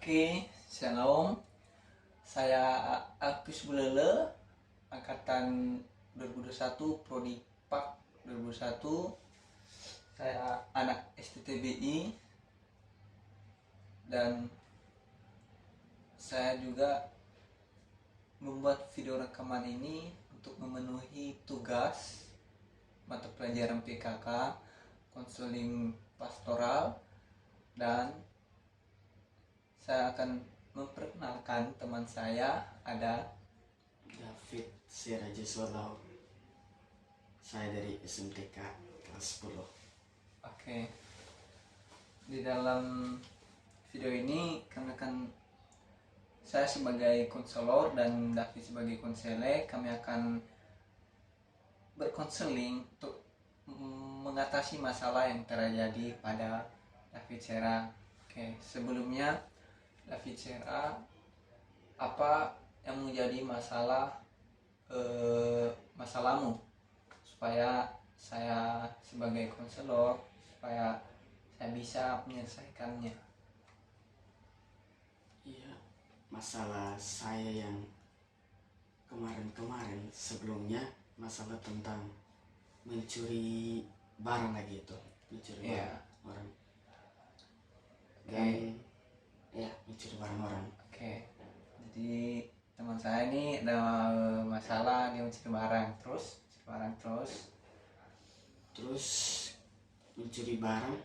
Oke, shalom. Saya Alpis Bulele, angkatan 2021, Prodi Pak 2021. Saya anak STTBI dan saya juga membuat video rekaman ini untuk memenuhi tugas mata pelajaran PKK, konseling pastoral, dan saya akan memperkenalkan teman saya, ada David Siraja Solau. Saya dari SMTK kelas 10. Oke. Di dalam video ini saya sebagai konselor dan David sebagai konsele, kami akan berkonseling untuk mengatasi masalah yang terjadi pada David Sera. Oke, sebelumnya David Sera, apa yang menjadi masalahmu, supaya saya sebagai konselor supaya saya bisa menyelesaikannya. Iya, masalah saya yang kemarin sebelumnya, masalah tentang mencuri barang lagi itu, mencuri barang orang. Dan mencuri barang orang. Oke. Jadi teman saya ini ada masalah, dia mencuri barang terus mencuri barang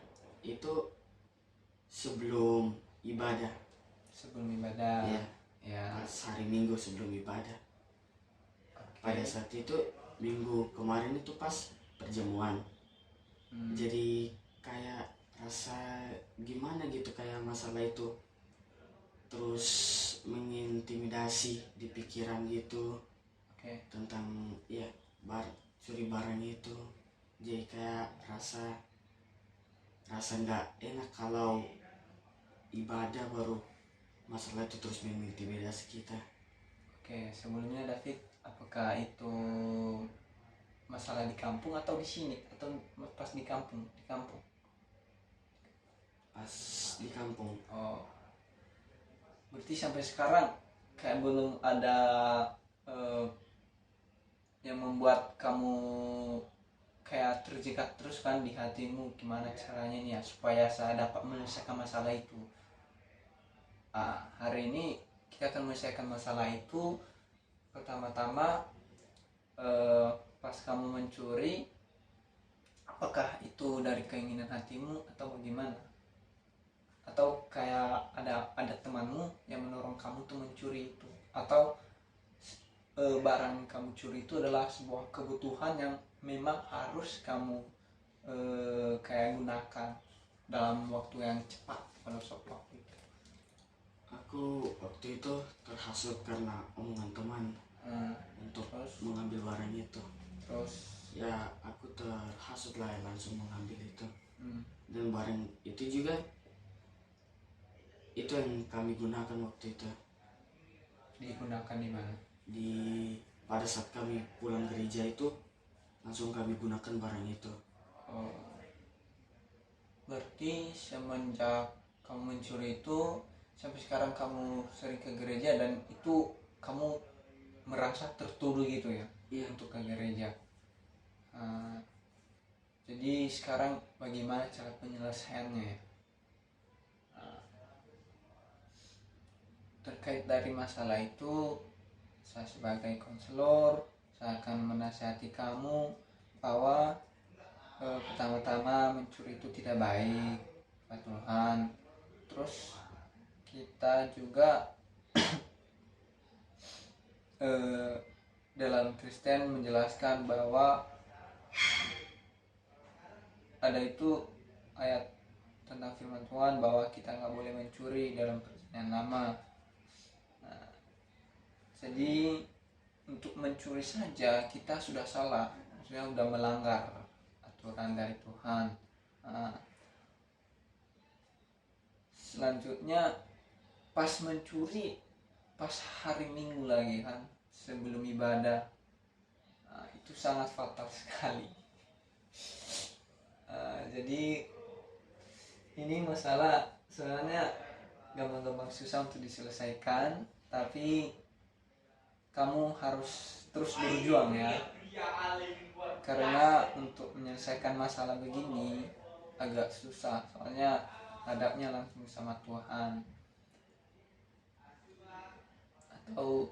itu sebelum ibadah. Pas hari Minggu sebelum ibadah. Pada saat itu minggu kemarin itu pas perjamuan. Jadi kayak rasa gimana gitu, kayak masalah itu terus mengintimidasi di pikiran gitu. Tentang curi barang itu. Jadi kayak rasa nggak enak kalau ibadah baru masalah itu terus mengintimidasi kita. Oke, sebelumnya David, apakah itu masalah di kampung atau di sini, atau pas di kampung? Pas di kampung. Oh, berarti sampai sekarang kayak belum ada yang membuat kamu kayak terjekat terus kan di hatimu, gimana caranya nih ya supaya saya dapat menyelesaikan masalah itu. Hari ini kita akan menyelesaikan masalah itu. Pertama-tama, pas kamu mencuri, apakah itu dari keinginan hatimu atau bagaimana? Atau kayak ada temanmu yang mendorong kamu tuh mencuri itu, atau barang yang kamu curi itu adalah sebuah kebutuhan yang memang harus kamu kayak gunakan dalam waktu yang cepat pada suatu waktu itu? Aku waktu itu terhasut karena omongan teman untuk mengambil barang itu. Terus ya aku terhasut lah, langsung mengambil itu. Dan barang itu juga itu yang kami gunakan waktu itu. Digunakan di mana? Pada saat kami pulang gereja itu langsung kami gunakan barang itu. Berarti semenjak kamu mencuri itu sampai sekarang kamu sering ke gereja, dan itu kamu merasa tertuduh gitu ya? Iya. Untuk ke gereja. Jadi sekarang bagaimana cara penyelesaiannya ya? Terkait dari masalah itu, saya sebagai konselor, saya akan menasihati kamu bahwa pertama-tama mencuri itu tidak baik, Pak Tuhan. Terus kita juga dalam Kristen menjelaskan bahwa ada itu ayat tentang firman Tuhan bahwa kita nggak boleh mencuri dalam Perjanjian Lama. Jadi untuk mencuri saja kita sudah salah, maksudnya sudah melanggar aturan dari Tuhan. Selanjutnya, pas mencuri pas hari Minggu lagi kan, sebelum ibadah, itu sangat fatal sekali. Jadi ini masalah sebenarnya gampang-gampang susah untuk diselesaikan, tapi kamu harus terus berjuang ya, karena untuk menyelesaikan masalah begini agak susah, soalnya hadapnya langsung sama Tuhan, atau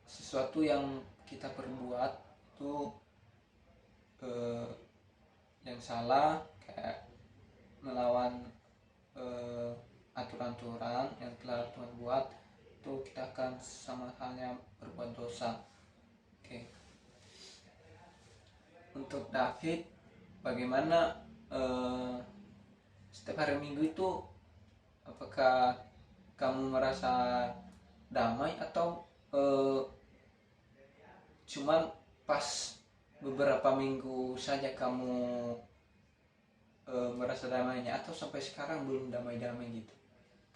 sesuatu yang kita perbuat tuh yang salah, kayak melawan aturan-aturan yang telah Tuhan buat, itu kita akan sama halnya berbuat dosa. Oke. Untuk David, bagaimana setiap hari Minggu itu, apakah kamu merasa damai atau cuman pas beberapa minggu saja kamu merasa damainya, atau sampai sekarang belum damai-damai gitu,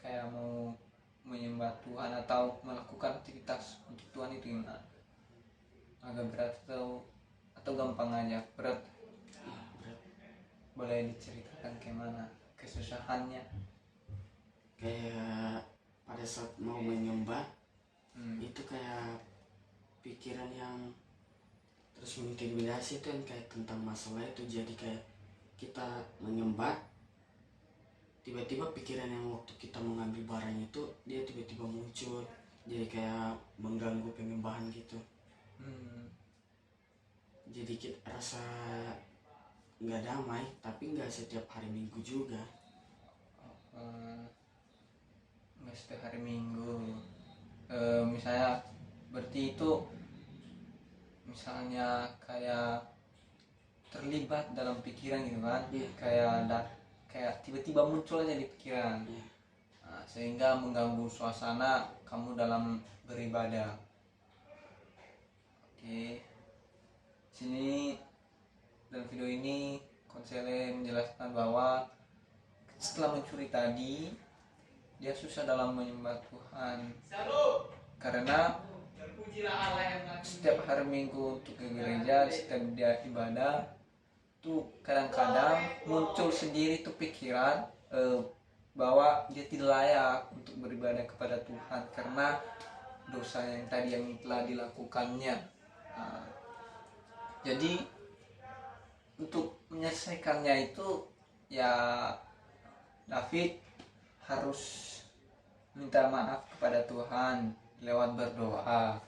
kayak mau menyembah Tuhan atau melakukan aktivitas untuk Tuhan itu gimana? Agak berat atau gampang aja? Berat. Berat. Boleh diceritakan gimana kesusahannya? Kayak pada saat mau menyembah itu kayak pikiran yang terus mengintimidasi itu, yang kayak tentang masalah itu. Jadi kayak kita menyembah, tiba-tiba pikiran yang waktu kita mengambil barang itu dia tiba-tiba muncul, jadi kayak mengganggu penyembahan gitu. Jadi kita rasa nggak damai, tapi nggak setiap hari Minggu juga. Nggak setiap hari Minggu. Misalnya berarti itu misalnya kayak terlibat dalam pikiran gitu kan, kayak tiba-tiba muncul aja di pikiran, sehingga mengganggu suasana kamu dalam beribadah. Oke, sini dalam video ini konselor menjelaskan bahwa setelah mencuri tadi, dia susah dalam menyembah Tuhan karena setiap hari Minggu untuk ke gereja, setiap dia ibadah tuh kadang-kadang muncul sendiri tuh pikiran bahwa dia tidak layak untuk beribadah kepada Tuhan karena dosa yang tadi yang telah dilakukannya. Jadi untuk menyelesaikannya itu ya David harus minta maaf kepada Tuhan lewat berdoa.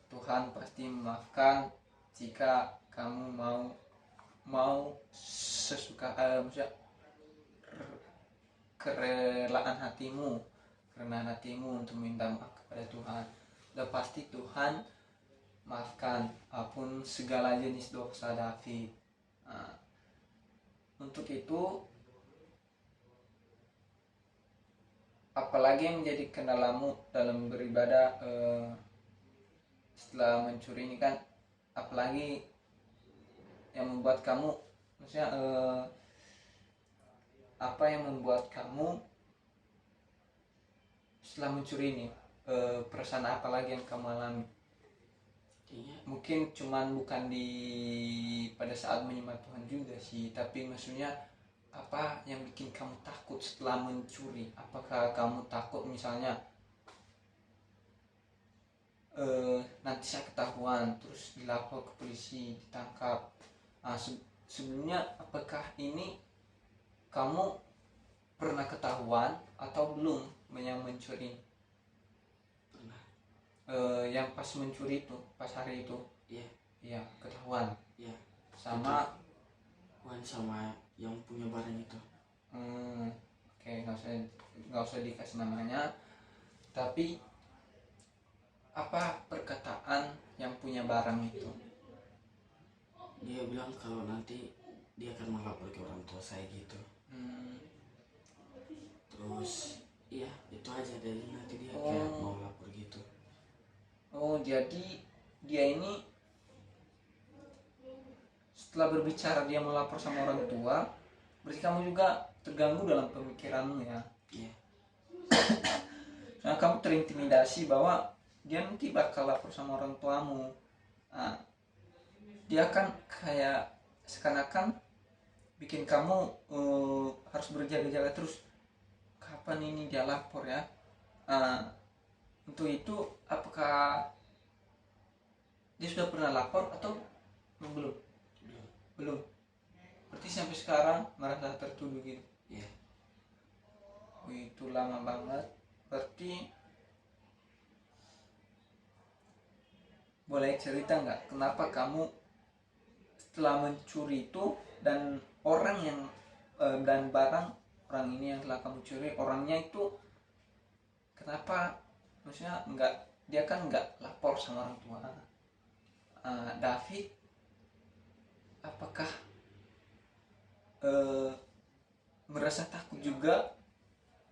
Tuhan pasti memaafkan jika kamu mau sesuka kerelaan hatimu, karena hatimu untuk minta maaf kepada Tuhan. Dan pasti Tuhan maafkan apapun segala jenis dosa David. Untuk itu, apalagi yang menjadi kendalamu dalam beribadah setelah mencuri ini kan, apalagi yang membuat kamu, maksudnya apa yang membuat kamu setelah mencuri ini, perasaan apa lagi yang kamu alami? Mungkin bukan pada saat menyembah Tuhan juga sih, tapi maksudnya apa yang bikin kamu takut setelah mencuri? Apakah kamu takut misalnya nanti saya ketahuan terus dilapor ke polisi, ditangkap? Sebelumnya apakah ini kamu pernah ketahuan atau belum yang mencuri? Pernah. Yang pas mencuri itu, pas hari itu? Iya, ketahuan. Iya. Sama yang punya barang itu. Oke, nggak usah dikasih namanya. Tapi apa perkataan yang punya barang itu? Dia bilang kalau nanti dia akan melapor ke orang tua saya gitu. Terus iya, itu aja, dari nanti dia kayak mau lapor gitu. Jadi dia ini setelah berbicara dia melapor sama orang tua, berarti kamu juga terganggu dalam pemikiranmu ya? Iya. Nah, kamu terintimidasi bahwa dia nanti bakal lapor sama orang tuamu. Dia kan kayak seakan-akan bikin kamu harus berjaga-jaga terus. kapan ini dia lapor ya. Untuk itu apakah dia sudah pernah lapor atau belum? Belum. Berarti sampai sekarang merasa tertuduh gitu. Iya. Itu lama banget. Berarti boleh cerita nggak kenapa kamu setelah mencuri itu dan orang yang dan barang orang ini yang telah kamu curi, orangnya itu kenapa maksudnya dia kan nggak lapor sama orang tua. David apakah merasa takut juga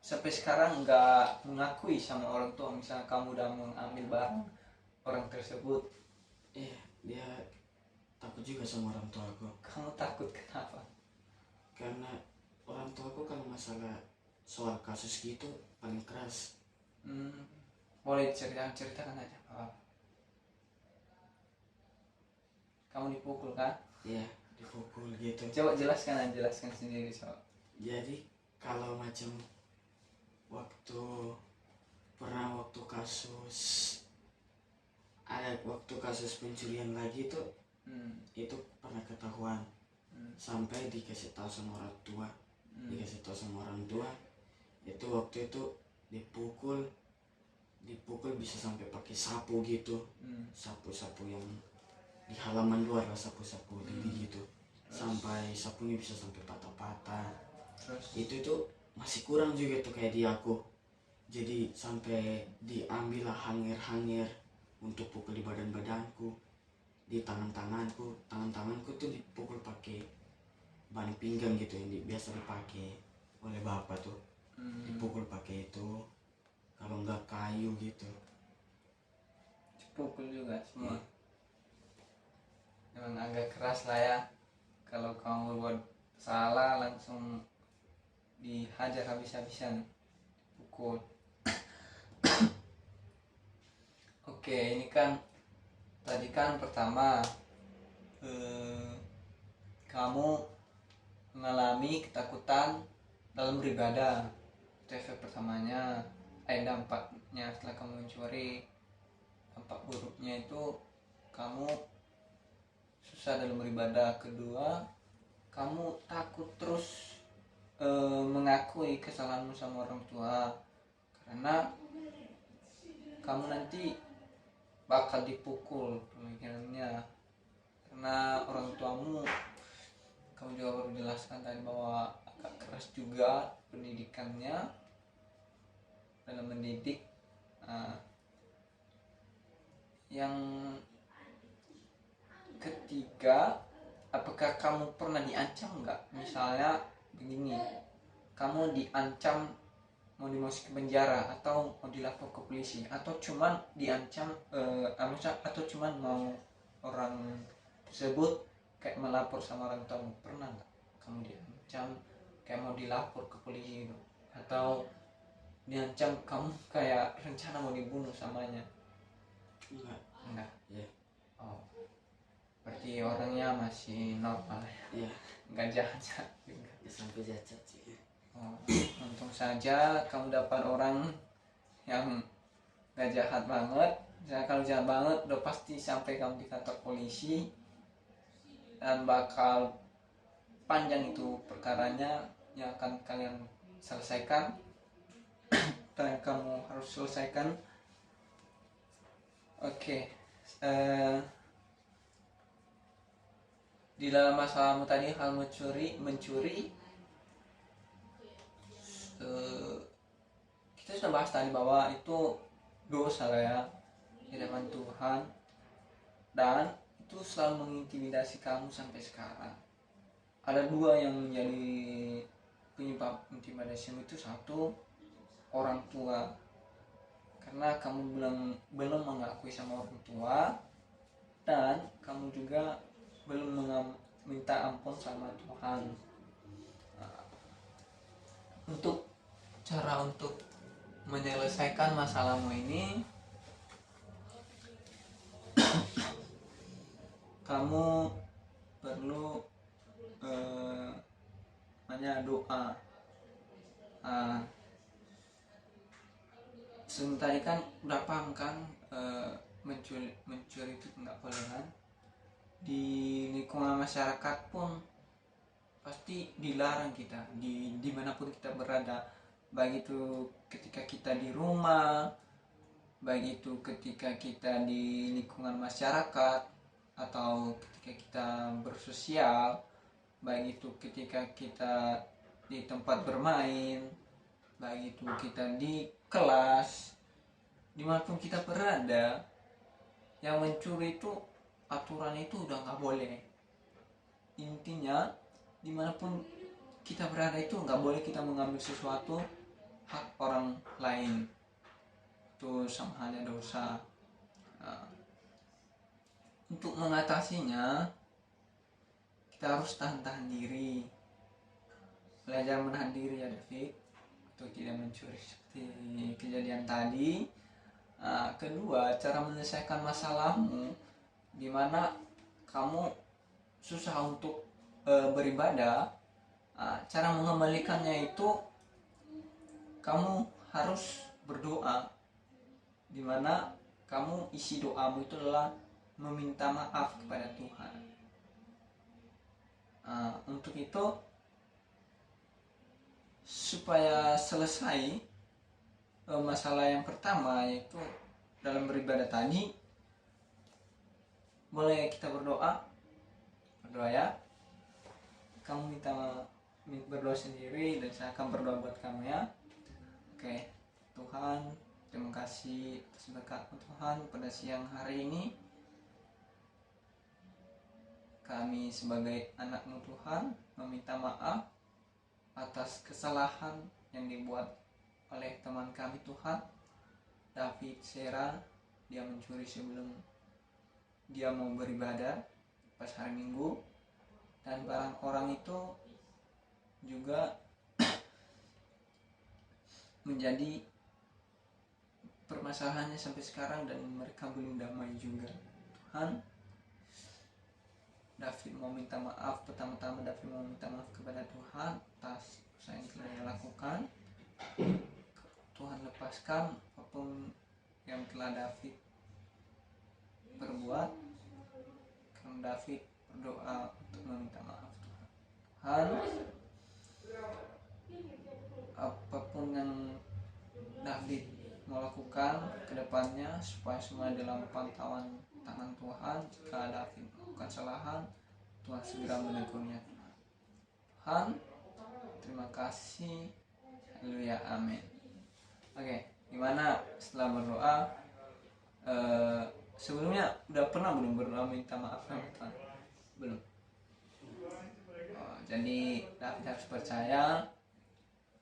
sampai sekarang nggak mengakui sama orang tua misalnya kamu udah mengambil barang orang tersebut? Iya, dia takut juga sama orang tua aku. Kamu takut kenapa? Karena orang tua aku kalau masalah soal kasus gitu paling keras. Boleh ceritakan aja. Kamu dipukul kan? Iya, dipukul gitu. Coba jelaskan sendiri soal. Jadi kalau macam waktu kasus pencurian lagi tuh, itu pernah ketahuan. Sampai dikasih tahu sama orang tua. Itu waktu itu dipukul bisa sampai pakai sapu gitu. Sapu yang di halaman luar lah, sapu lidi gitu. Sampai sapunya bisa sampai patah-patah. Itu tuh masih kurang juga tuh kayak di aku. Jadi sampai diambil lah hanger untuk pukul di badanku, di tanganku tuh dipukul pakai ban pinggang gitu yang biasa dipakai oleh bapak tuh. Dipukul pakai itu, kalau enggak kayu gitu. Dipukul juga semua. Memang agak keras lah ya. Kalau kamu buat salah langsung dihajar habis-habisan, pukul. Oke, ini kan tadi kan pertama kamu mengalami ketakutan dalam beribadah. Itu efek pertamanya. Dampaknya setelah kamu mencuri, dampak buruknya itu kamu susah dalam beribadah. Kedua, kamu takut terus mengakui kesalahanmu sama orang tua karena kamu nanti bakal dipukul pemikirannya karena orang tuamu. Kamu juga baru jelaskan tadi bahwa agak keras juga pendidikannya dalam mendidik. Yang ketiga, apakah kamu pernah diancam nggak? Misalnya begini, kamu diancam mau dimasukin ke penjara atau mau dilapor ke polisi atau cuman diancam atau cuman mau orang tersebut kayak melapor sama orang tua. Pernah nggak kamu diancam kayak mau dilapor ke polisi gitu? Atau diancam kamu kayak rencana mau dibunuh samanya? Enggak. Yeah. Oh, berarti orangnya masih normal ya? Yeah. Nggak jahat juga. Ya, sampai jahat sih. Oh, untung saja kamu dapat orang yang gak jahat banget. Misalnya kalau jahat banget udah pasti sampai kamu di kantor polisi dan bakal panjang itu perkaranya yang akan kalian selesaikan dan yang kamu harus selesaikan. Oke. Di dalam masalahmu tadi hal mencuri kita sudah bahas tadi bahwa itu dosa lah ya di hadapan Tuhan dan itu selalu mengintimidasi kamu sampai sekarang. Ada dua yang menjadi penyebab intimidasi itu. Satu, orang tua, karena kamu belum mengakui sama orang tua dan kamu juga belum minta ampun sama Tuhan. Untuk cara untuk menyelesaikan masalahmu ini, kamu perlu doa. tadi kan udah paham kan, mencuri itu nggak boleh kan. Di lingkungan masyarakat pun pasti dilarang kita, dimanapun kita berada, baik itu ketika kita di rumah, baik itu ketika kita di lingkungan masyarakat, atau ketika kita bersosial, baik itu ketika kita di tempat bermain, baik itu kita di kelas, dimanapun kita berada, yang mencuri itu aturan itu udah nggak boleh. Intinya dimanapun kita berada itu nggak boleh kita mengambil sesuatu hak orang lain, itu sama halnya dosa. Nah, untuk mengatasinya kita harus tahan diri, belajar menahan diri ya David, untuk tidak mencuri seperti kejadian tadi. Kedua, cara menyelesaikan masalahmu di mana kamu susah untuk beribadah. Cara mengembalikannya itu kamu harus berdoa, di mana kamu isi doamu itu adalah meminta maaf kepada Tuhan. Untuk itu, supaya selesai masalah yang pertama, yaitu dalam beribadah tadi, boleh kita berdoa ya. Kamu berdoa sendiri dan saya akan berdoa buat kamu ya. Oke. Tuhan, terima kasih atas berkat Tuhan pada siang hari ini. Kami sebagai anak-Mu Tuhan meminta maaf atas kesalahan yang dibuat oleh teman kami Tuhan, David Sera. Dia mencuri sebelum dia mau beribadah pas hari Minggu, dan barang orang itu juga menjadi permasalahannya sampai sekarang dan mereka belum damai juga. Tuhan, David mau minta maaf. Pertama-tama David mau minta maaf kepada Tuhan atas dosa yang telah dia lakukan. Tuhan, lepaskan apapun yang telah David berbuat, karena David berdoa untuk meminta maaf. Tuhan, apapun yang David mau lakukan ke depannya, supaya semua dalam pantauan tangan Tuhan. Jika David melakukan kesalahan, Tuhan segera menegurnya. Tuhan, terima kasih. Haleluya, amin. Oke, gimana setelah berdoa? Sebelumnya udah pernah belum berdoa minta maaf sama Tuhan? Belum. Jadi David harus percaya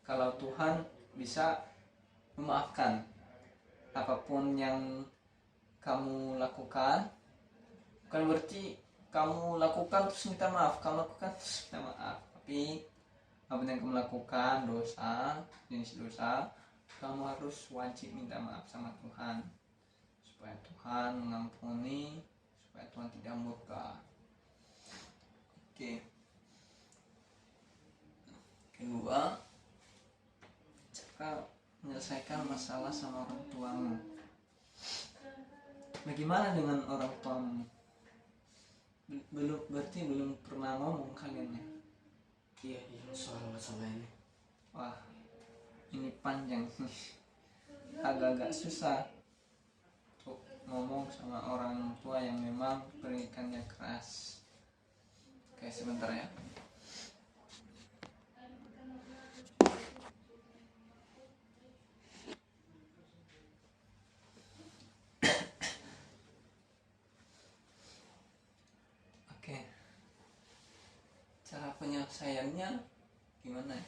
kalau Tuhan bisa memaafkan apapun yang kamu lakukan. Bukan berarti kamu lakukan terus minta maaf, kamu lakukan terus minta maaf, tapi apapun yang kamu lakukan, dosa, jenis dosa, kamu harus wajib minta maaf sama Tuhan, supaya Tuhan mengampuni, supaya Tuhan tidak murka. Oke. Kedua, cara menyelesaikan masalah sama orang tuamu. Bagaimana dengan orang tuamu? Berarti belum pernah ngomong kalian ya? Iya, soal masalah ini. Wah, ini panjang agak-agak susah untuk ngomong sama orang tua yang memang pendidikannya keras. Oke, sebentar ya. Oke, cara penyelesaiannya gimana ya?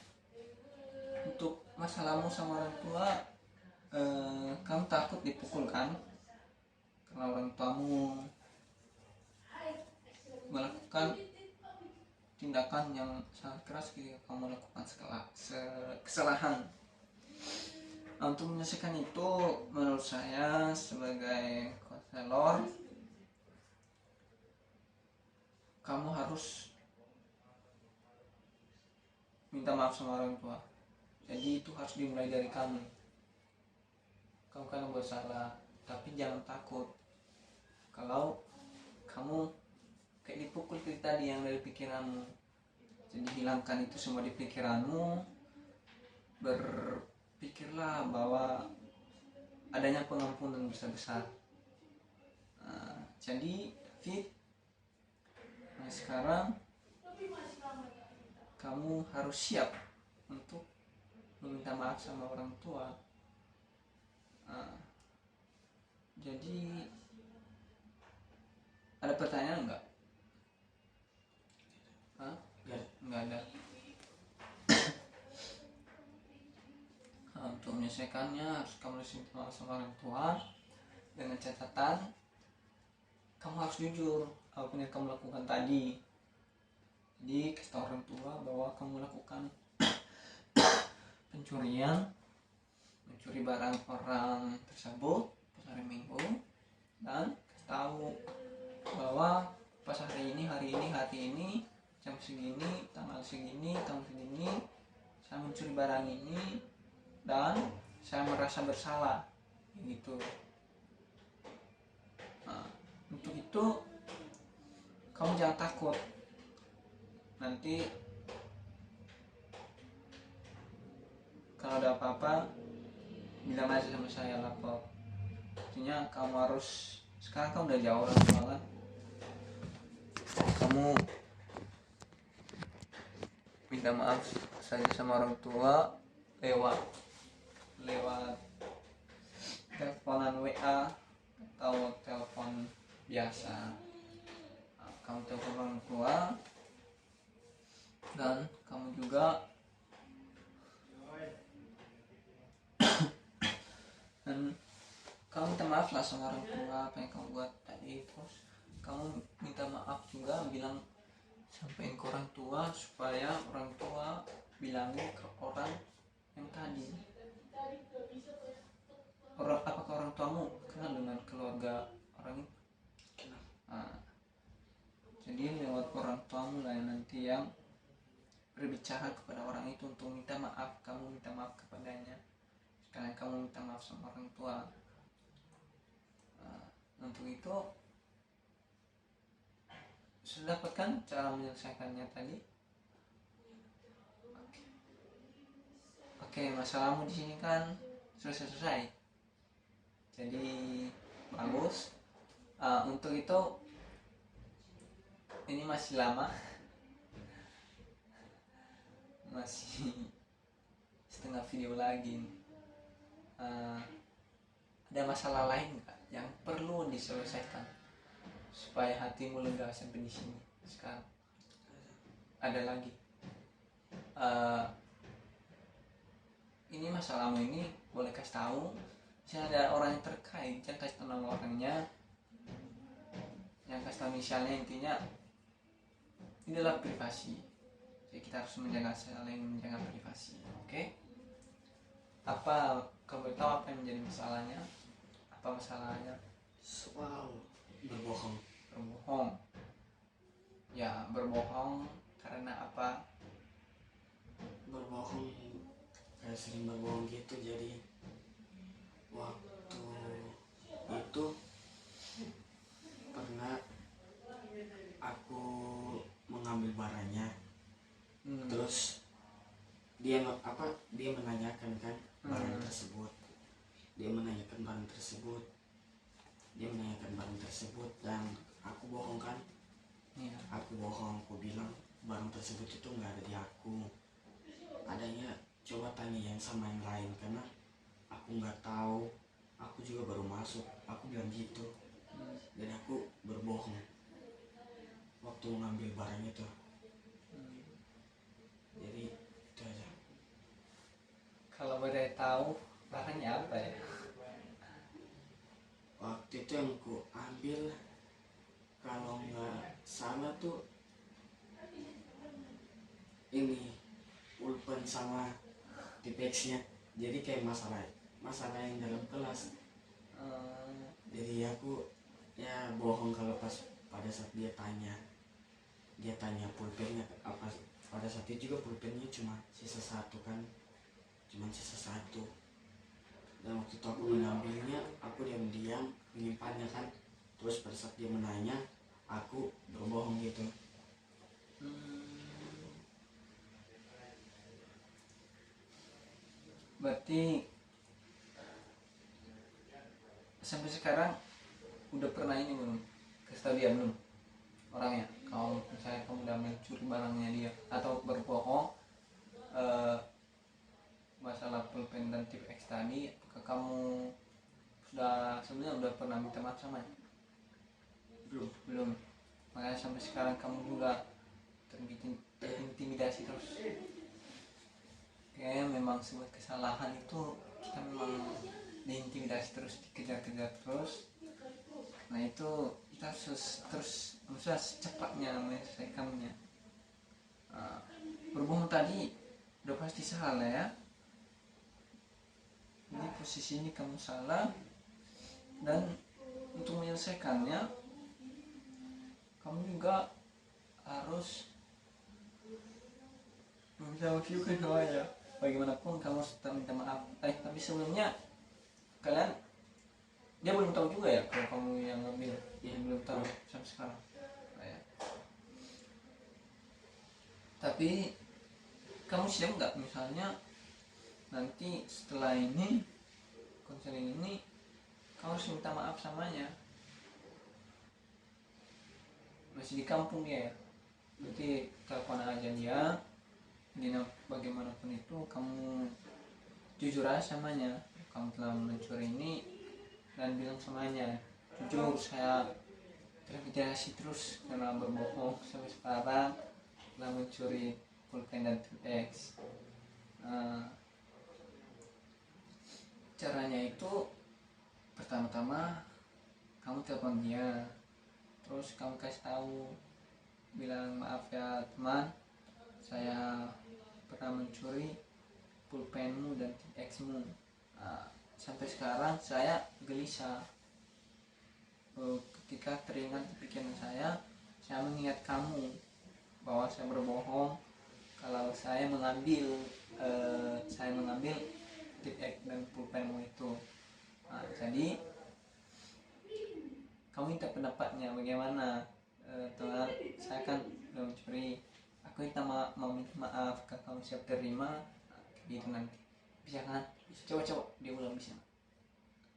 Untuk masalahmu sama orang tua, kamu takut dipukul kan? Karena orang tuamu melakukan tindakan yang sangat keras ketika kamu melakukan kesalahan. Untuk menyelesaikan itu, menurut saya sebagai konselor, kamu harus minta maaf sama orang tua. Jadi itu harus dimulai dari kamu. kamu kan buat salah, tapi jangan takut kalau kamu kayak dipukul tadi yang dari pikiranmu. Jadi hilangkan itu semua di pikiranmu, berpikirlah bahwa adanya pengampunan besar-besar. Jadi David, sekarang kamu harus siap untuk meminta maaf sama orang tua. Jadi ada pertanyaan enggak? Enggak ada. Untuk menyelesaikannya harus kamu minta maaf sama orang tua dengan catatan kamu harus jujur apapun yang kamu lakukan tadi. Jadi kasih tahu orang tua bahwa kamu lakukan pencurian, mencuri barang orang tersebut pas hari Minggu, dan kasih tahu bahwa pas hari ini jam segini, tanggal segini, tahun segini saya mencuri barang ini dan saya merasa bersalah gitu. Untuk itu kamu jangan takut, nanti kalau ada apa-apa bilang aja sama saya, lapor. Artinya kamu harus, sekarang kamu udah jauh lah soalnya kamu minta maaf saja sama orang tua lewat teleponan WA atau telepon biasa. Kamu telepon orang tua dan kamu juga dan kamu minta maaf lah sama orang tua apa yang kamu buat tadi. Terus kamu minta maaf juga, bilang sampai ke orang tua supaya orang tua bilangin ke orang yang tadi. Apakah orang tuamu kenal dengan keluarga orang itu? Kenal. Jadi lewat orang tuamu lah yang nanti yang berbicara kepada orang itu untuk minta maaf. Kamu minta maaf kepadanya, sekarang kamu minta maaf sama orang tua. Untuk itu sudah dapatkan cara menyelesaikannya tadi. Oke, masalahmu di sini kan selesai. Jadi bagus. Untuk itu ini masih lama, masih setengah video lagi. Ada masalah lain nggak yang perlu diselesaikan supaya hatimu lega sampai di sini sekarang? Ada lagi? Ini masalahmu ini boleh kasih tahu. Misalnya ada orang yang terkait, jangan kasih tahu nama orangnya, yang kasih tahu misalnya. Intinya ini adalah privasi, jadi kita harus saling menjaga privasi. Oke? Apa kamu tahu apa yang menjadi masalahnya? Apa masalahnya? Soal berbohong. Ya, berbohong karena apa? Berbohong, kayak sering berbohong gitu. Jadi waktu itu pernah aku mengambil barangnya, terus dia menanyakan kan barang tersebut, dia menanyakan barang tersebut dan aku bohong kan. Aku bilang barang tersebut itu nggak ada di aku, adanya coba tanya yang sama yang lain karena aku nggak tahu, aku juga baru masuk, aku bilang gitu. Dan aku berbohong waktu mengambil barang itu. Jadi itu aja. Kalau boleh tahu barangnya apa ya? Waktu itu yang ku ambil kalau nggak salah tuh ini pulpen sama tipexnya. Jadi kayak masalah yang dalam kelas. Jadi aku ya bohong kalau pada saat dia tanya pulpennya apa. Pada saat itu juga pulpennya cuma sisa satu kan, dan Dan waktu itu aku mengambilnya, aku diam-diam menyimpannya kan. Terus pada saat dia menanya, aku berbohong gitu. Berarti sampai sekarang udah pernah ini belum? Kasih tahu dia belum? Orangnya, kalau misalnya kamu udah mencuri barangnya dia atau berbohong masalah pulpen dan tip X tadi, apakah kamu sudah sebenarnya udah pernah minta maaf sama dia? Belum. Makanya sampai sekarang kamu juga terintimidasi terus. Kayaknya memang sebuah kesalahan itu kita memang diintimidasi terus, dikejar-kejar terus. Nah itu kita harus terus maksudnya secepatnya menyelesaikannya. Berbohong tadi udah pasti salah ya. Ini posisi ini kamu salah, dan untuk menyelesaikannya kamu juga harus meminta maaf juga ya. Bagaimanapun kamu harus minta maaf. Tapi sebelumnya kalian, dia belum tahu juga ya kalau kamu yang ngambil. Ya, belum tahu sampai sekarang. Ya. Tapi kamu siap nggak misalnya nanti setelah ini konseling ini kamu harus minta maaf samanya? Masih di kampung dia ya, nanti telepon aja dia, bagaimanapun itu kamu jujur aja samanya, kamu telah mencuri ini, dan bilang samanya, jujur saya terintimidasi terus karena berbohong sampai sekarang, telah mencuri pulpen dan X. Caranya itu pertama-tama kamu telepon dia, terus kamu kasih tahu, bilang maaf ya teman, saya pernah mencuri pulpenmu dan X-mu. Sampai sekarang saya gelisah ketika teringat di pikiran saya mengingat kamu bahwa saya berbohong kalau saya mengambil tip X dan pulpenmu itu. Jadi kamu minta pendapatnya bagaimana, teman, saya kan udah mencuri, aku mau minta maaf, kalau kamu siap terima, gitu nanti bisa kan? Coba diulang bisa.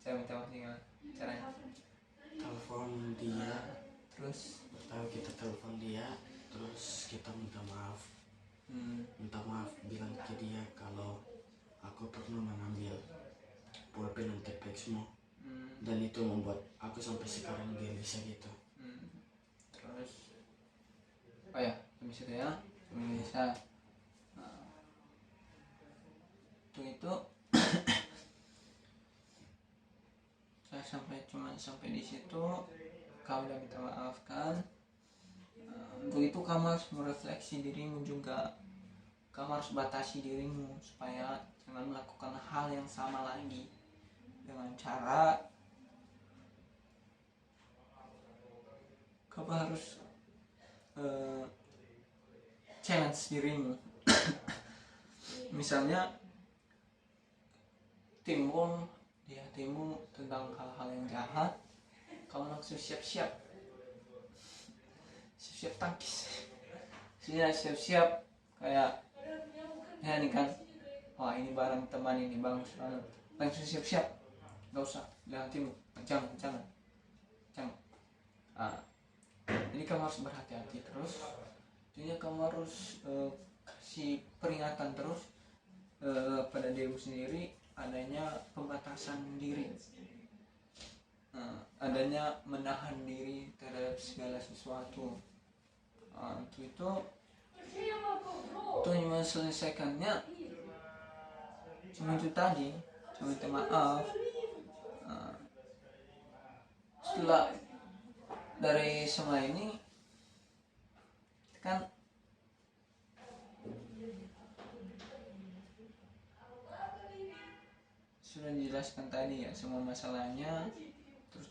Saya minta maaf gimana caranya? Telepon dia, terus tahu kita telepon dia, terus kita minta maaf. Minta maaf, bilang ke dia kalau aku pernah mengambil pulpen dan tepexmu, dan itu membuat aku sampai sekarang gelisah gitu. Terus oh ya, habis itu ya gelisah. Itu saya sampai di situ, kamu udah minta maaf kan. Untuk itu kamu harus merefleksi dirimu juga, kamu harus batasi dirimu supaya jangan melakukan hal yang sama lagi, dengan cara kamu harus challenge dirimu. Misalnya timbul di hatimu tentang hal-hal yang jahat, kamu langsung siap-siap tangkis, siap-siap kayak ya nih kan, wah ini barang teman ini bagus banget, langsung siap-siap, nggak usah di hatimu, jangan. Jadi kamu harus berhati-hati terus. Intinya kamu harus kasih peringatan terus pada dirimu sendiri, adanya pembatasan diri, adanya menahan diri terhadap segala sesuatu. Untuk itu menyelesaikannya cuma itu tadi, cuma minta maaf. Setelah dari semua ini kan sudah dijelaskan tadi ya semua masalahnya, terus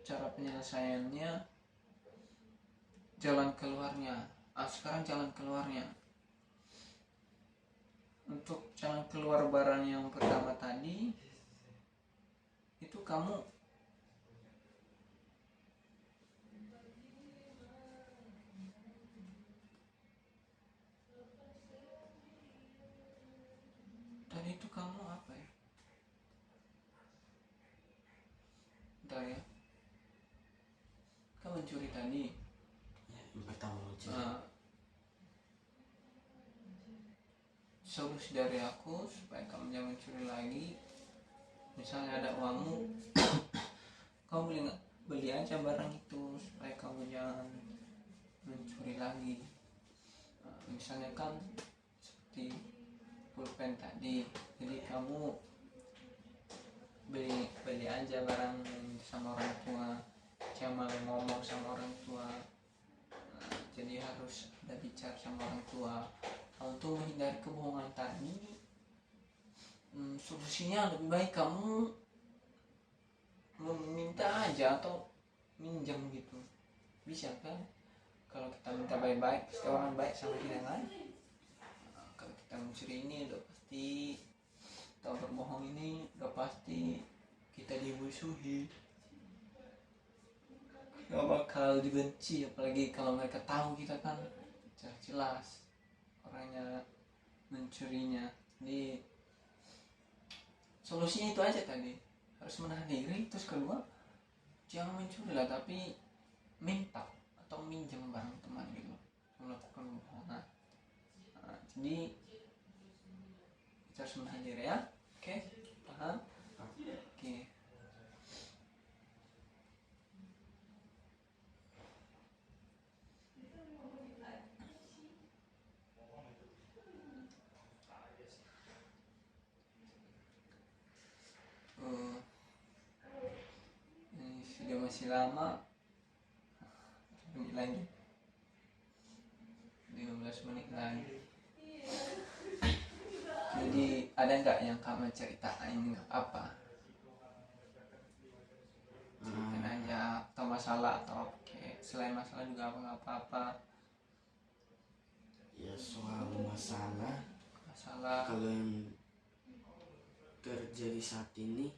cara penyelesaiannya, jalan keluarnya. Sekarang jalan keluarnya. Untuk jalan keluar barang yang pertama tadi, kamu apa ya, bentar ya, kamu mencuri tadi. Ya, yang pertama mencuri. Solusi dari aku supaya kamu jangan mencuri lagi, misalnya ada uangmu, kamu beli aja barang itu supaya kamu jangan mencuri lagi. Misalnya kan seperti pulpen tadi, jadi kamu beli aja barang sama orang tua, jangan malah ngomong sama orang tua. Jadi harus ada bicara sama orang tua. Untuk menghindari kebohongan tadi, solusinya lebih baik kamu meminta aja atau minjam gitu, bisa kan? Kalau kita minta baik-baik, pasti orang baik sama kita kan. Kalau kita mencuri ini udah pasti, atau berbohong ini udah pasti kita dimusuhi, gak bakal dibenci. Apalagi kalau mereka tahu kita kan jelas orangnya mencurinya. Jadi solusinya itu aja tadi, harus menahan diri. Terus kedua, jangan mencuri lah, tapi minta atau minjam barang teman gitu, melakukan kebohongan. Jadi kita harus menahan diri ya. Oke, paham? Oke. Ini sudah masih lama, lagi 15 menit lagi. Jadi ada nggak yang kamu ceritain? Nggak apa, ceritain aja, atau masalah atau oke, selain masalah juga nggak apa-apa. Ya soal masalah kalau yang terjadi saat ini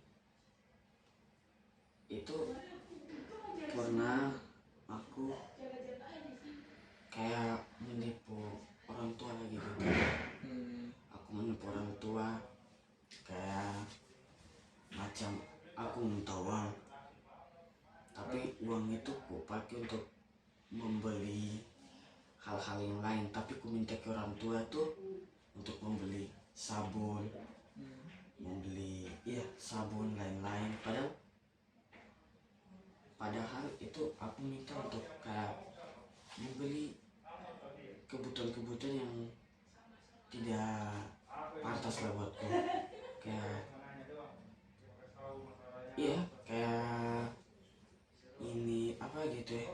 itu karena aku kayak menipu orang tua lagi gitu. Aku menipu orang tua, kayak macam aku minta uang, tapi uang itu ku pakai untuk membeli hal-hal yang lain, tapi ku minta ke orang tua tuh untuk membeli sabun, membeli sabun lain-lain, padahal itu aku minta untuk kayak membeli kebutuhan-kebutuhan yang tidak pantas lah buatku, kayak kayak ini apa gitu ya,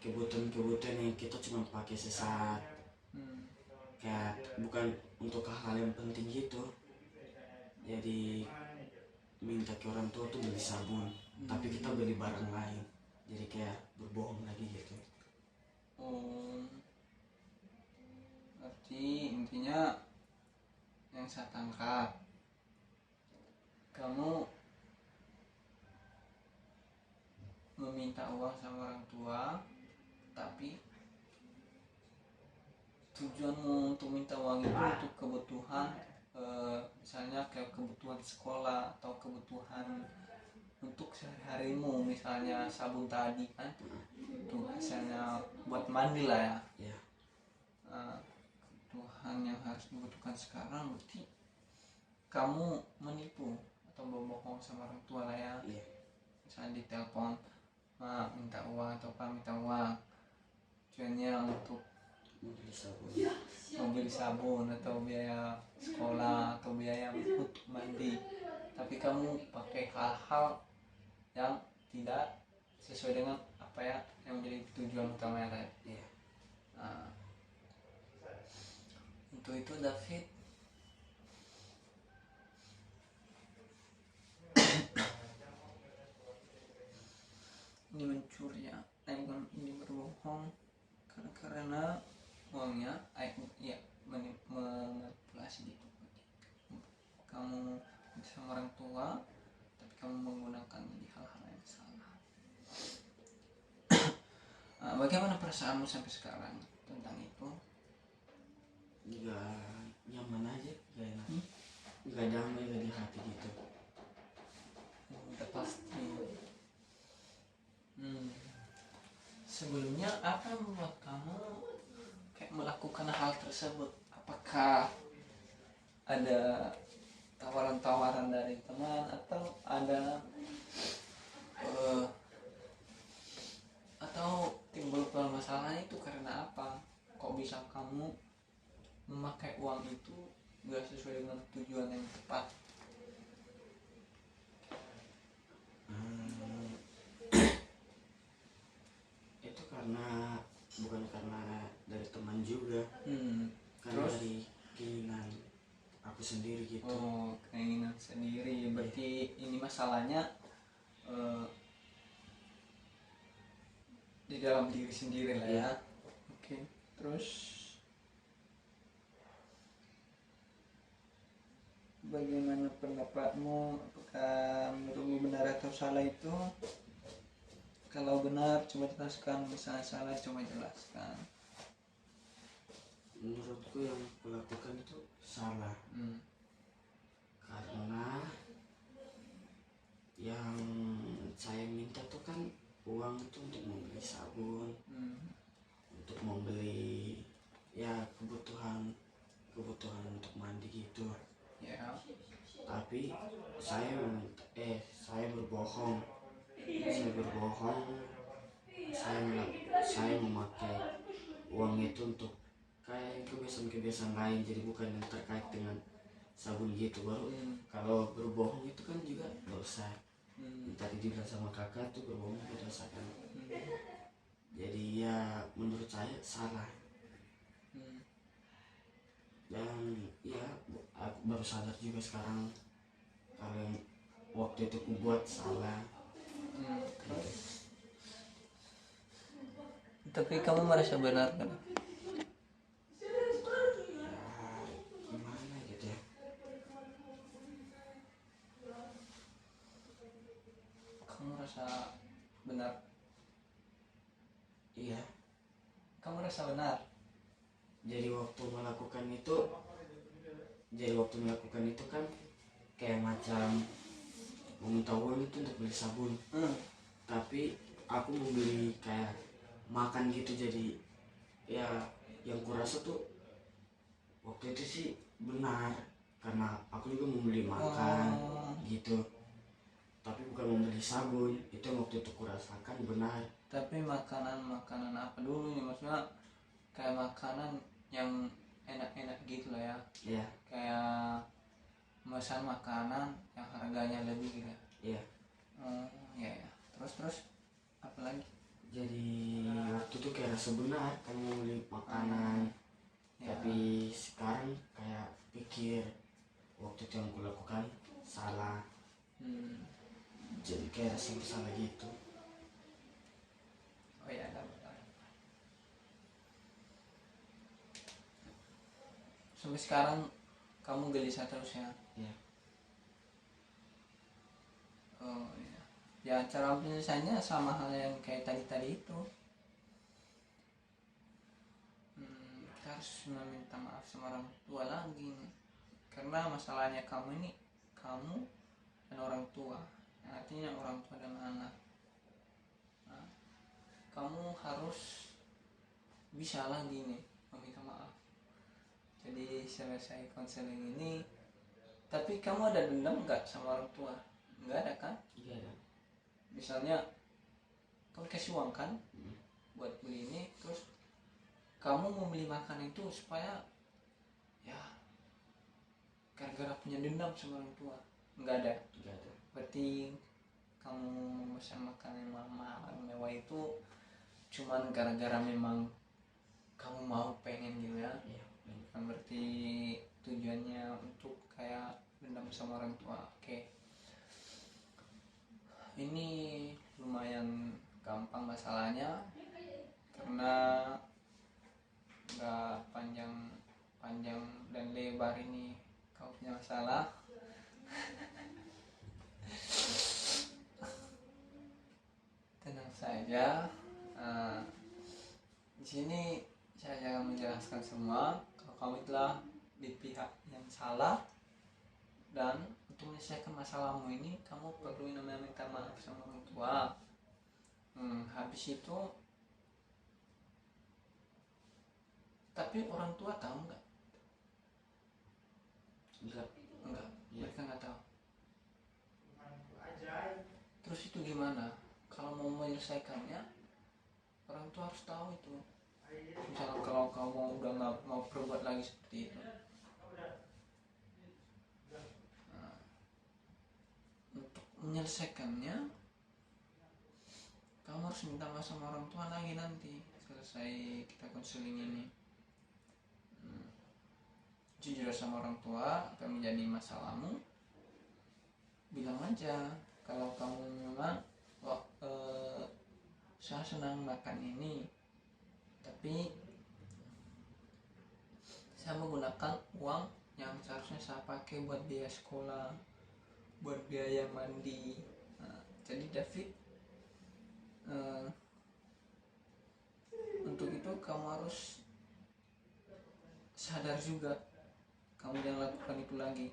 kebutuhan-kebutuhan yang kita cuma pakai sesaat, kayak bukan untuk hal yang penting gitu. Jadi minta ke orang tua tuh beli sabun, tapi kita beli barang lain, jadi kayak berbohong lagi gitu. Berarti intinya yang saya tangkap, kamu meminta uang sama orang tua, tapi tujuanmu untuk minta uang itu untuk kebutuhan, misalnya kayak kebutuhan sekolah atau kebutuhan untuk sehari-harimu, misalnya sabun tadi kan, itu misalnya buat mandi lah ya. Kebutuhan yang harus dibutuhkan sekarang, berarti kamu menipu atau berbohong sama orang tua lah ya. Misalnya di telepon, minta uang atau apa, minta uang tujuannya untuk membeli sabun atau biaya sekolah atau biaya untuk mandi, tapi kamu pakai hal-hal yang tidak sesuai dengan apa ya yang menjadi tujuan utamanya tadi. Untuk itu David, ini mencuri ya, ini berbohong karena uangnya manipulasi gitu. kamu sama orang tua tapi kamu menggunakannya di hal-hal yang salah. Bagaimana perasaanmu sampai sekarang tentang itu? Nggak nyaman aja, nggak enak, nggak damai, nggak di hati gitu. Udah pasti. Sebelumnya apa yang membuat kamu kayak melakukan hal tersebut? Apakah ada tawaran-tawaran dari teman atau ada atau timbul permasalahan itu karena apa? Kok bisa kamu memakai uang itu nggak sesuai dengan tujuan yang tepat? Itu karena bukan karena dari teman juga, karena Terus? dari keinginan aku sendiri gitu. Oh, keinginan sendiri. Berarti ini masalahnya di dalam diri sendiri lah ya. Oke. Terus bagaimana pendapatmu? Apakah menurutmu benar atau salah itu? Kalau benar, coba jelaskan. Misalnya salah, coba jelaskan. Menurutku yang kulakukan itu salah, karena yang saya minta tuh kan uang itu untuk membeli sabun, untuk membeli ya kebutuhan untuk mandi gitu. Ya. Tapi saya berbohong, saya memakai uang itu untuk kayak kebiasaan-kebiasaan lain, jadi bukan yang terkait dengan sabun gitu. Baru kalau berbohong itu kan juga dosa. Tadi dibilang sama kakak tuh berbohong itu dosa kan. Jadi ya menurut saya salah. Dan ya aku baru sadar juga sekarang kalau yang waktu itu aku buat salah. Tapi kamu merasa benar kan? Gimana gitu ya, Kamu merasa benar? iya. Kamu merasa benar? Jadi waktu melakukan itu kan kayak macam meminta uang itu untuk beli sabun. Tapi aku mau beli kayak makan gitu, jadi ya yang kurasa tuh waktu itu sih benar, karena aku juga mau beli makan gitu, tapi bukan mau beli sabun. Itu yang waktu itu kurasakan benar. Tapi makanan apa dulu nih, maksudnya kayak makanan yang enak-enak gitu lah ya? Iya. Kayak memesan makanan yang harganya lebih gitu. Iya. Ya. Terus apa lagi? Jadi waktu itu kayak rasa benar kan mau beli makanan. Ya. Tapi sekarang kayak pikir waktu itu yang kulakukan salah. Jadi kayak rasa bersalah gitu. Oh ya, ada. Sampai sekarang kamu gelisah terus ya? Iya. Oh iya. Ya cara penyelesaiannya sama hal yang kayak tadi itu. Kita harus meminta maaf sama orang tua lagi nih. Karena masalahnya kamu dan orang tua. Artinya orang tua dan anak. Nah, kamu harus bisa lagi nih meminta maaf. Jadi selesai konseling ini, tapi kamu ada dendam nggak sama orang tua? Nggak ada kan? Iya ada. Misalnya kamu kasih uang kan buat beli ini, terus kamu mau beli makan itu supaya ya gara-gara punya dendam sama orang tua? Nggak ada. Nggak ada. Berarti kamu memesan makanan mahal mewah itu cuman gara-gara memang kamu mau pengen gitu ya? Iya. Bukan berarti tujuannya untuk kayak dendam sama orang tua. Oke. Ini lumayan gampang masalahnya karena nggak panjang dan lebar ini kau punya masalah. saja. Eh, di sini saya akan menjelaskan semua kalau kamu telah di pihak yang salah, dan untuk menyelesaikan masalahmu ini kamu perlu namanya minta maaf sama orang tua. Habis itu, tapi orang tua tahu nggak? Enggak. Mereka nggak tahu. Terus itu gimana? Kalau mau menyelesaikannya, orang tua harus tahu itu. Misalnya kalau kamu udah nggak mau berbuat lagi seperti itu, nah, untuk menyelesaikannya kamu harus minta maaf sama orang tua lagi nanti selesai kita konseling ini. Jujur sama orang tua apa yang menjadi masalahmu, bilang aja kalau kamu memang saya senang makan ini, tapi saya menggunakan uang yang seharusnya saya pakai buat biaya sekolah, buat biaya mandi. Nah, jadi David, untuk itu kamu harus sadar juga, kamu jangan lakukan itu lagi.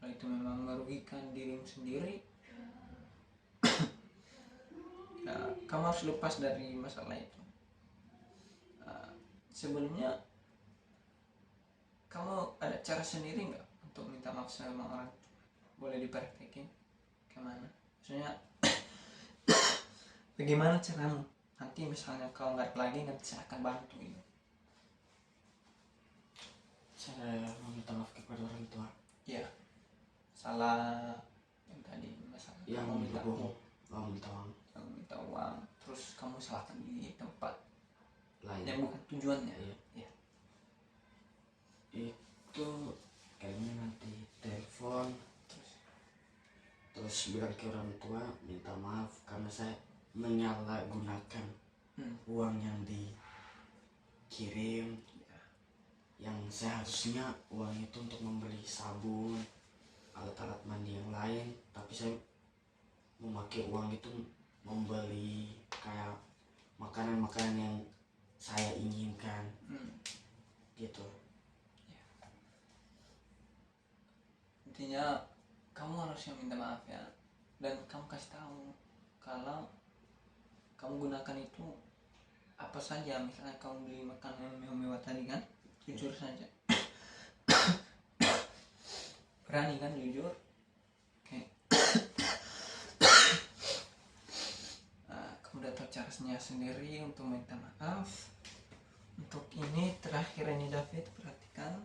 Kalau itu memang merugikan dirimu sendiri, ya, kamu harus lepas dari masalah itu. Sebelumnya kamu ada cara sendiri nggak untuk minta maaf sama orang? Boleh dipraktekin kemana? Maksudnya bagaimana caramu? Nanti misalnya kalau nggak lagi, nanti saya akan bantu itu. Saya meminta maaf kepada orang tua. Ya, salah yang tadi masalah Yang kamu minta berbohong, minta uang minta uang, terus kamu salahkan di tempat lain yang bukan tujuannya. Iya. Ya. Itu kayaknya nanti telepon terus bilang ke orang tua minta maaf karena saya menyalahgunakan uang yang dikirim, yang seharusnya uang itu untuk membeli sabun, alat-alat mandi yang lain, tapi saya memakai uang itu membeli kayak makanan-makanan yang saya inginkan. Gitu. Intinya kamu harus yang minta maaf ya, dan kamu kasih tahu kalau kamu gunakan itu apa saja. Misalnya kamu beli makanan mewah-mewah tadi kan, jujur saja. Berani kan jujur? Oke. Nah, kamu udah tahu caranya sendiri untuk minta maaf. Untuk ini terakhir ini David, perhatikan,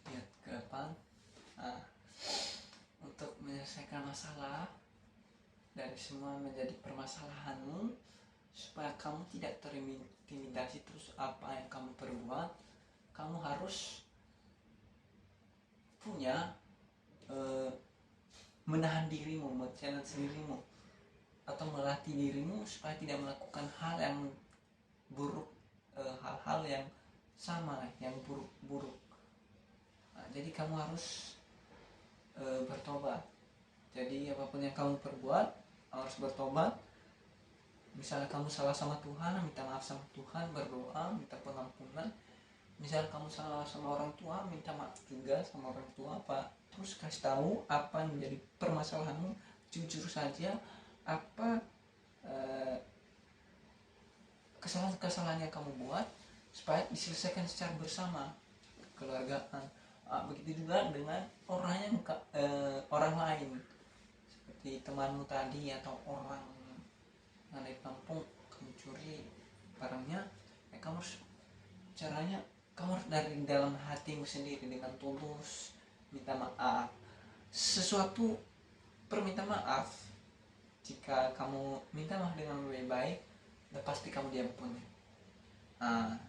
lihat ke depan. Nah, untuk menyelesaikan masalah dari semua menjadi permasalahanmu, supaya kamu tidak terintimidasi terus apa yang kamu perbuat, kamu harus punya menahan dirimu, men-challenge dirimu, atau melatih dirimu supaya tidak melakukan hal yang buruk, hal-hal yang sama, yang buruk-buruk. Nah, jadi kamu harus bertobat. Jadi apapun yang kamu perbuat harus bertobat. Misalnya kamu salah sama Tuhan, minta maaf sama Tuhan, berdoa, minta pengampunan. Misalnya kamu salah sama orang tua, minta maaf juga sama orang tua, Pak. Terus kasih tahu apa yang menjadi permasalahanmu, jujur saja apa kesalahan-kesalahan yang kamu buat, supaya diselesaikan secara bersama, kekeluargaan. Begitu juga dengan orang lain, seperti temanmu tadi atau orang yang dari kampung kamu curi barangnya, kamu harus caranya, kamu harus dari dalam hatimu sendiri dengan tulus minta maaf. Sesuatu perminta maaf, jika kamu minta maaf dengan lebih baik, udah pasti kamu diampuni.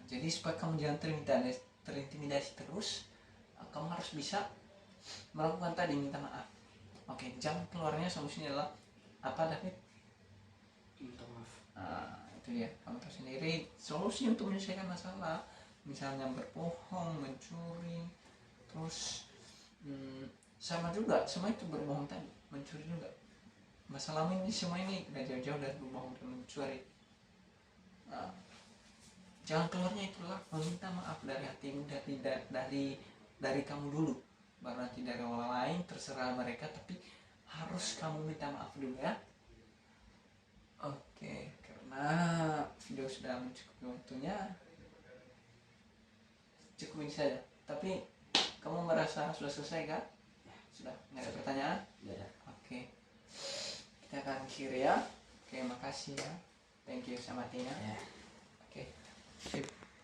Jadi supaya kamu jangan terintimidasi terus, kamu harus bisa melakukan tadi, minta maaf. Oke, jalan keluarnya solusinya adalah apa, David? Minta maaf. Itu ya, kamu tahu sendiri solusi untuk menyelesaikan masalah. Misalnya berbohong, mencuri, terus sama juga, semua itu berbohong tadi, mencuri juga. masalahmu ini semua ini udah jauh-jauh dari bohong dan mencuri. Nah, jalan keluarnya itulah meminta maaf dari hatimu, dari kamu dulu, baru nanti dari orang lain terserah mereka, tapi harus kamu minta maaf dulu ya. Oke, karena video sudah mencukupi waktunya, cukup ini saja. Tapi kamu merasa sudah selesai kan? Sudah, nggak ada pertanyaan? Ya. Oke, kita akan akhiri ya. Oke, makasih ya. Thank you sama Tina. Ya. Oke, sip.